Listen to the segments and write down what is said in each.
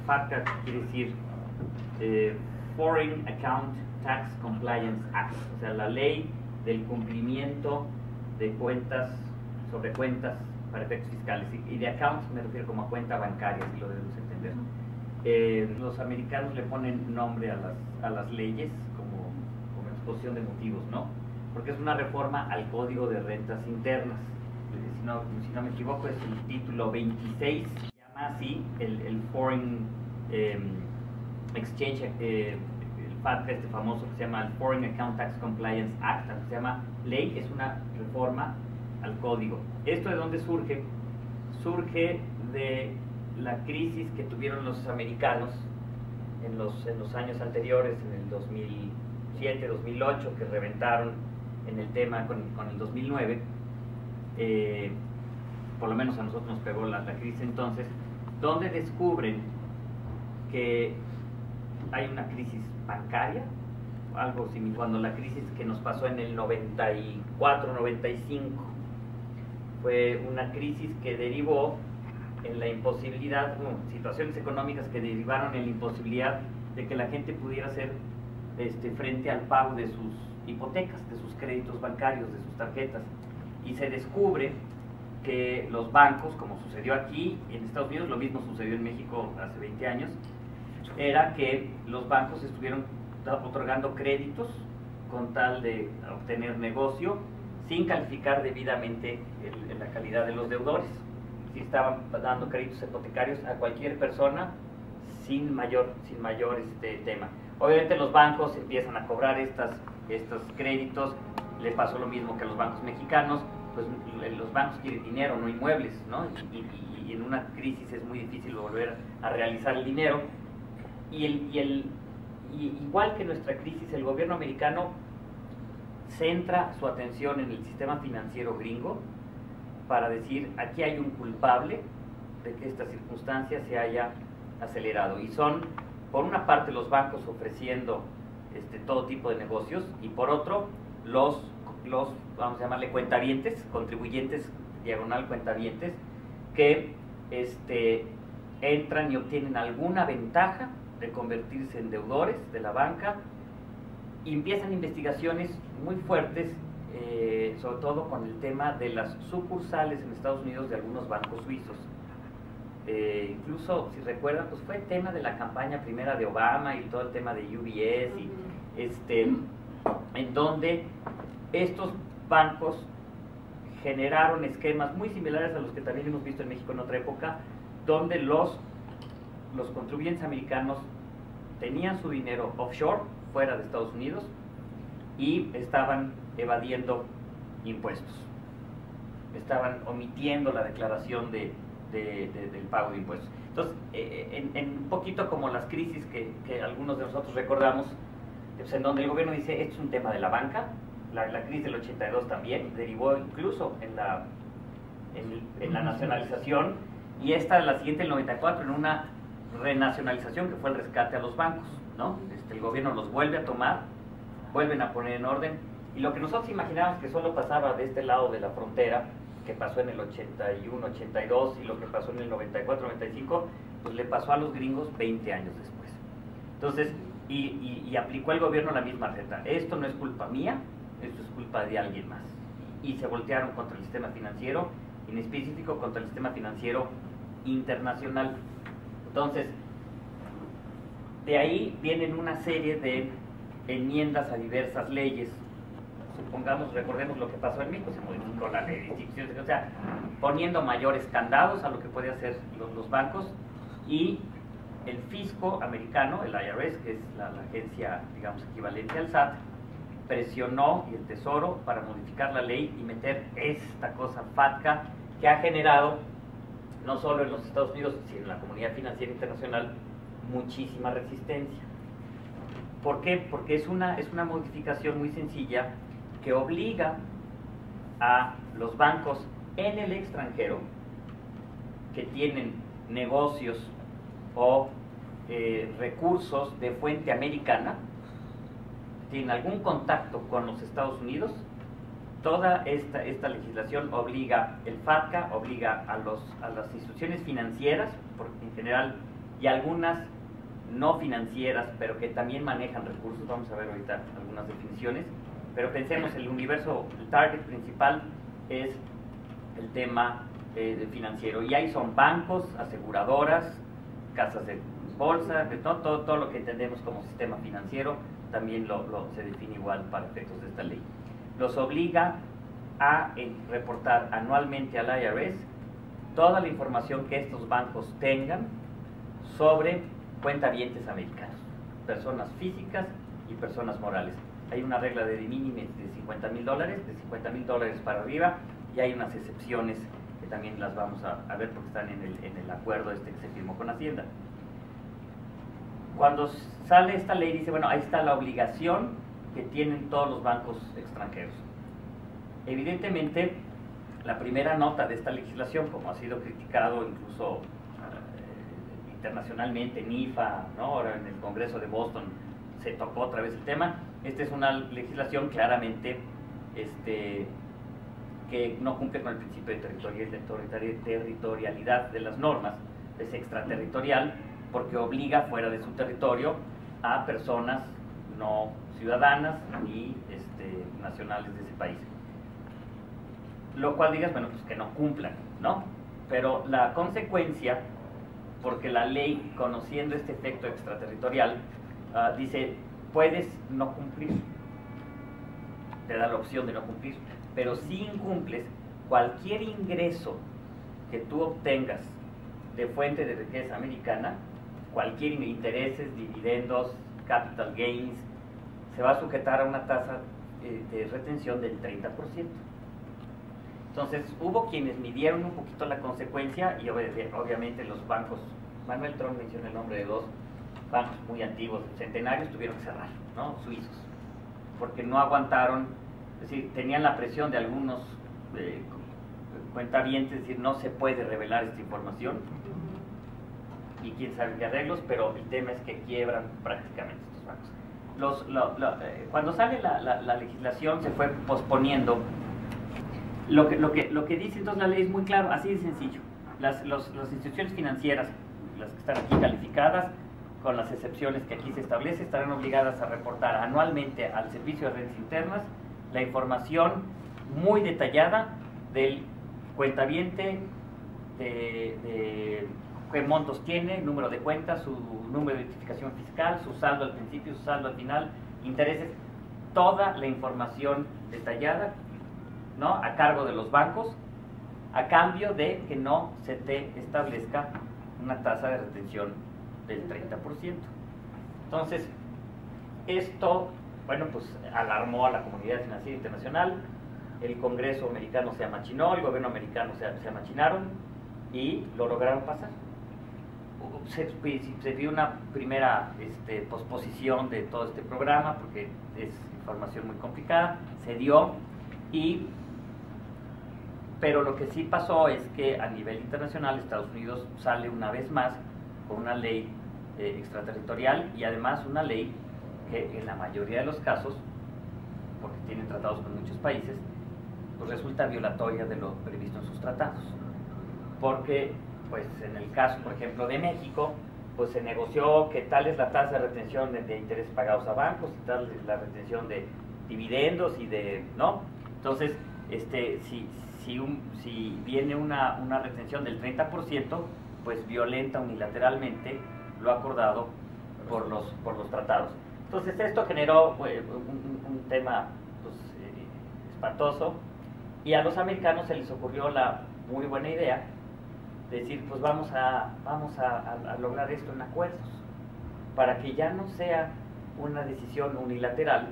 FATCA quiere decir Foreign Account Tax Compliance Act, o sea, la ley del cumplimiento de cuentas, sobre cuentas para efectos fiscales. Y de account me refiero como a cuenta bancaria, si lo debemos entender. Los americanos le ponen nombre a las leyes como exposición de motivos, ¿no? Porque es una reforma al Código de Rentas Internas. Si no me equivoco, es el título 26, se llama así el Foreign Exchange, el FATCA, este famoso que se llama el Foreign Account Tax Compliance Act, se llama ley, es una reforma al código. ¿Esto de dónde surge? Surge de la crisis que tuvieron los americanos en los años anteriores, en el 2007, 2008, que reventaron en el tema con el 2009. Por lo menos a nosotros nos pegó la crisis entonces, donde descubren que hay una crisis bancaria, algo similar, cuando la crisis que nos pasó en el 94, 95, fue una crisis que derivó en la imposibilidad, situaciones económicas que derivaron en la imposibilidad de que la gente pudiera hacer frente al pago de sus hipotecas, de sus créditos bancarios, de sus tarjetas. Y se descubre que los bancos, como sucedió aquí y en Estados Unidos, lo mismo sucedió en México hace 20 años, era que los bancos estuvieron otorgando créditos con tal de obtener negocio sin calificar debidamente la calidad de los deudores. Si estaban dando créditos hipotecarios a cualquier persona sin mayor tema. Obviamente los bancos empiezan a cobrar estos créditos. Le pasó lo mismo que a los bancos mexicanos, pues los bancos quieren dinero, no inmuebles, ¿no? Y en una crisis es muy difícil volver a realizar el dinero. Y igual que nuestra crisis, el gobierno americano centra su atención en el sistema financiero gringo para decir, aquí hay un culpable de que esta circunstancia se haya acelerado. Y son, por una parte, los bancos ofreciendo todo tipo de negocios, y por otro, los vamos a llamarle cuentavientes, contribuyentes, diagonal cuentavientes, que entran y obtienen alguna ventaja de convertirse en deudores de la banca, y empiezan investigaciones muy fuertes, sobre todo con el tema de las sucursales en Estados Unidos de algunos bancos suizos. Incluso, si recuerdan, pues fue tema de la campaña primera de Obama y todo el tema de UBS, en donde estos bancos generaron esquemas muy similares a los que también hemos visto en México en otra época, donde los contribuyentes americanos tenían su dinero offshore, fuera de Estados Unidos, y estaban evadiendo impuestos. Estaban omitiendo la declaración del pago de impuestos. Entonces, en un poquito como las crisis que algunos de nosotros recordamos, pues en donde el gobierno dice, esto es un tema de la banca, la crisis del 82 también, derivó incluso en la nacionalización, y esta, la siguiente, el 94, en una renacionalización que fue el rescate a los bancos, ¿no? El gobierno los vuelve a tomar, vuelven a poner en orden, y lo que nosotros imaginábamos que solo pasaba de este lado de la frontera, que pasó en el 81, 82, y lo que pasó en el 94, 95, pues le pasó a los gringos 20 años después. Entonces, y aplicó el gobierno la misma receta. Esto no es culpa mía, esto es culpa de alguien más. Y se voltearon contra el sistema financiero, en específico contra el sistema financiero internacional. Entonces, de ahí vienen una serie de enmiendas a diversas leyes. Supongamos, recordemos lo que pasó en México, se modificó la ley de instituciones, o sea, poniendo mayores candados a lo que puede hacer los bancos, y el fisco americano, el IRS, que es la agencia, digamos, equivalente al SAT, presionó, y el Tesoro, para modificar la ley y meter esta cosa FATCA, que ha generado, no solo en los Estados Unidos, sino en la comunidad financiera internacional, muchísima resistencia. ¿Por qué? Porque es una modificación muy sencilla que obliga a los bancos en el extranjero que tienen negocios o recursos de fuente americana, tienen algún contacto con los Estados Unidos. Toda esta legislación obliga, el FATCA obliga a las instituciones financieras, porque en general y algunas no financieras, pero que también manejan recursos. Vamos a ver ahorita algunas definiciones, pero pensemos, el universo, el target principal es el tema financiero, y ahí son bancos, aseguradoras, casas de bolsa, todo lo que entendemos como sistema financiero, también se define igual para efectos de esta ley. Los obliga a reportar anualmente al IRS toda la información que estos bancos tengan sobre cuentavientes americanos, personas físicas y personas morales. Hay una regla de mínimo de $50,000, de $50,000 para arriba, y hay unas excepciones que también las vamos a ver porque están en el acuerdo que se firmó con Hacienda. Cuando sale esta ley, dice, bueno, ahí está la obligación que tienen todos los bancos extranjeros. Evidentemente, la primera nota de esta legislación, como ha sido criticado incluso internacionalmente, en IFA, ¿no? Ahora en el Congreso de Boston se tocó otra vez el tema. Esta es una legislación claramente que no cumple con el principio de territorialidad de las normas, es extraterritorial porque obliga fuera de su territorio a personas no ciudadanas ni nacionales de ese país. Lo cual digas, bueno, pues que no cumplan, ¿no? Pero la consecuencia, porque la ley, conociendo este efecto extraterritorial, dice, puedes no cumplir, te da la opción de no cumplir, pero si incumples, cualquier ingreso que tú obtengas de fuente de riqueza americana, cualquier intereses, dividendos, capital gains, se va a sujetar a una tasa de retención del 30%. Entonces, hubo quienes midieron un poquito la consecuencia y obviamente los bancos, Manuel Trump menciona el nombre de dos bancos muy antiguos, centenarios, tuvieron que cerrar, ¿no? Suizos, porque no aguantaron, es decir, tenían la presión de algunos cuentavientes, es decir, no se puede revelar esta información, y quién sabe qué arreglos, pero el tema es que quiebran prácticamente estos bancos. Cuando sale la legislación se fue posponiendo. Lo que dice entonces la ley es muy claro, así de sencillo. Las instituciones financieras, las que están aquí calificadas, con las excepciones que aquí se establece, estarán obligadas a reportar anualmente al Servicio de Rentas Internas la información muy detallada del cuentaviente, de qué montos tiene, número de cuenta, su número de identificación fiscal, su saldo al principio, su saldo al final, intereses, toda la información detallada, ¿no? A cargo de los bancos, a cambio de que no se te establezca una tasa de retención del 30%. Entonces, esto, bueno, pues alarmó a la comunidad financiera internacional, el Congreso americano se amachinó, el gobierno americano se amachinaron y lo lograron pasar. Se dio una primera posposición de todo este programa porque es información muy complicada, se dio, pero lo que sí pasó es que a nivel internacional Estados Unidos sale una vez más con una ley extraterritorial y además una ley que en la mayoría de los casos, porque tienen tratados con muchos países, pues resulta violatoria de lo previsto en sus tratados. Porque, pues en el caso, por ejemplo, de México, pues se negoció que tal es la tasa de retención de intereses pagados a bancos y tal es la retención de dividendos y de, ¿no? Entonces, si viene una retención del 30%, pues violenta unilateralmente lo acordado por los tratados. Entonces esto generó un tema pues, espantoso, y a los americanos se les ocurrió la muy buena idea de decir, pues vamos a lograr esto en acuerdos, para que ya no sea una decisión unilateral.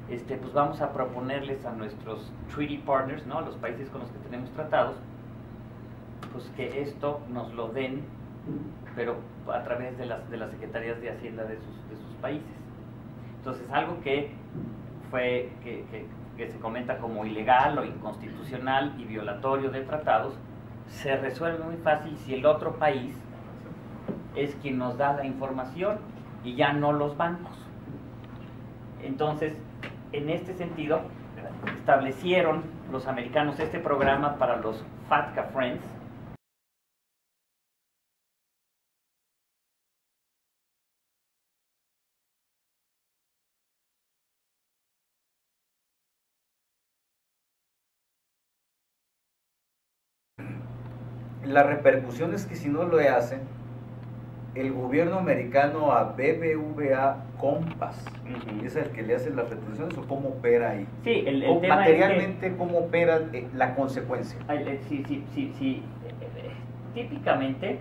Pues vamos a proponerles a nuestros treaty partners, ¿no? A los países con los que tenemos tratados, pues que esto nos lo den, pero a través de las secretarías de Hacienda de sus países. Entonces, algo que se comenta como ilegal o inconstitucional y violatorio de tratados, se resuelve muy fácil si el otro país es quien nos da la información y ya no los bancos. Entonces, en este sentido, establecieron los americanos este programa para los FATCA Friends, la repercusión es que si no lo hacen, el gobierno americano a BBVA Compass es el que le hace las retenciones, o cómo opera ahí. Sí, el tema materialmente, es que, ¿cómo opera la consecuencia? Sí. Típicamente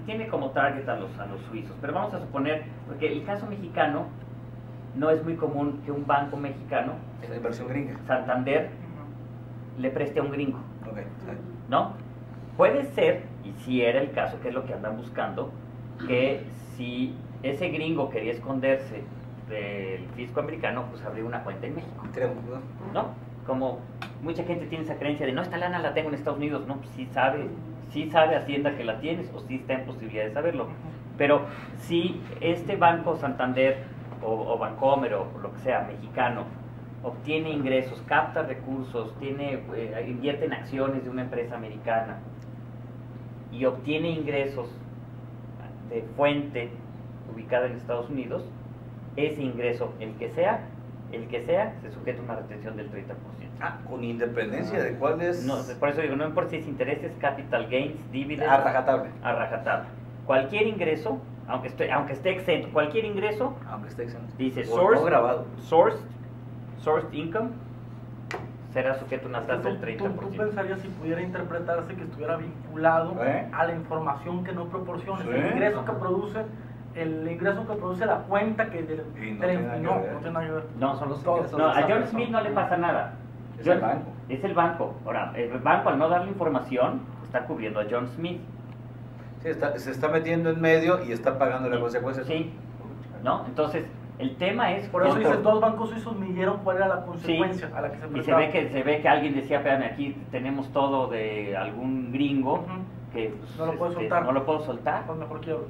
tiene como target a los suizos, pero vamos a suponer, porque el caso mexicano no es muy común que un banco mexicano, Es la inversión gringa. Santander, le preste a un gringo, Okay. ¿no? Puede ser, y si era el caso, que es lo que andan buscando, que si ese gringo quería esconderse del fisco americano, pues abrir una cuenta en México, ¿no? Como mucha gente tiene esa creencia de, no, esta lana la tengo en Estados Unidos, no, pues sí sabe Hacienda que la tienes, o sí está en posibilidad de saberlo. Pero si este banco Santander, o Bancomer, o lo que sea, mexicano, obtiene ingresos, capta recursos, invierte en acciones de una empresa americana, y obtiene ingresos de fuente ubicada en Estados Unidos, ese ingreso, el que sea, se sujeta a una retención del 30%. Con independencia de cuál es... No, por eso digo, no importa si es intereses, capital gains, dividends... A rajatabla. A rajatabla. Cualquier ingreso, aunque esté exento, cualquier ingreso... Aunque esté exento. Dice no grabado. Sourced income, será sujeto a una tasa del 30%. ¿Tú pensarías si pudiera interpretarse que estuviera vinculado a la información que no proporciona? El ingreso que produce la cuenta que... No tiene nada que ver. No, son los dos. No, a John Smith no le pasa nada. Es el banco. Ahora, el banco, al no darle información, está cubriendo a John Smith. Sí, se está metiendo en medio y está pagando la consecuencia. Sí, ¿no? Entonces, el tema es... Por eso dices, dos bancos suizos midieron cuál era la consecuencia a la que se enfrentaba. Y se ve que alguien decía, espérame, aquí tenemos todo de algún gringo que no lo puedo soltar. No lo puedo soltar. Pues mejor quiero.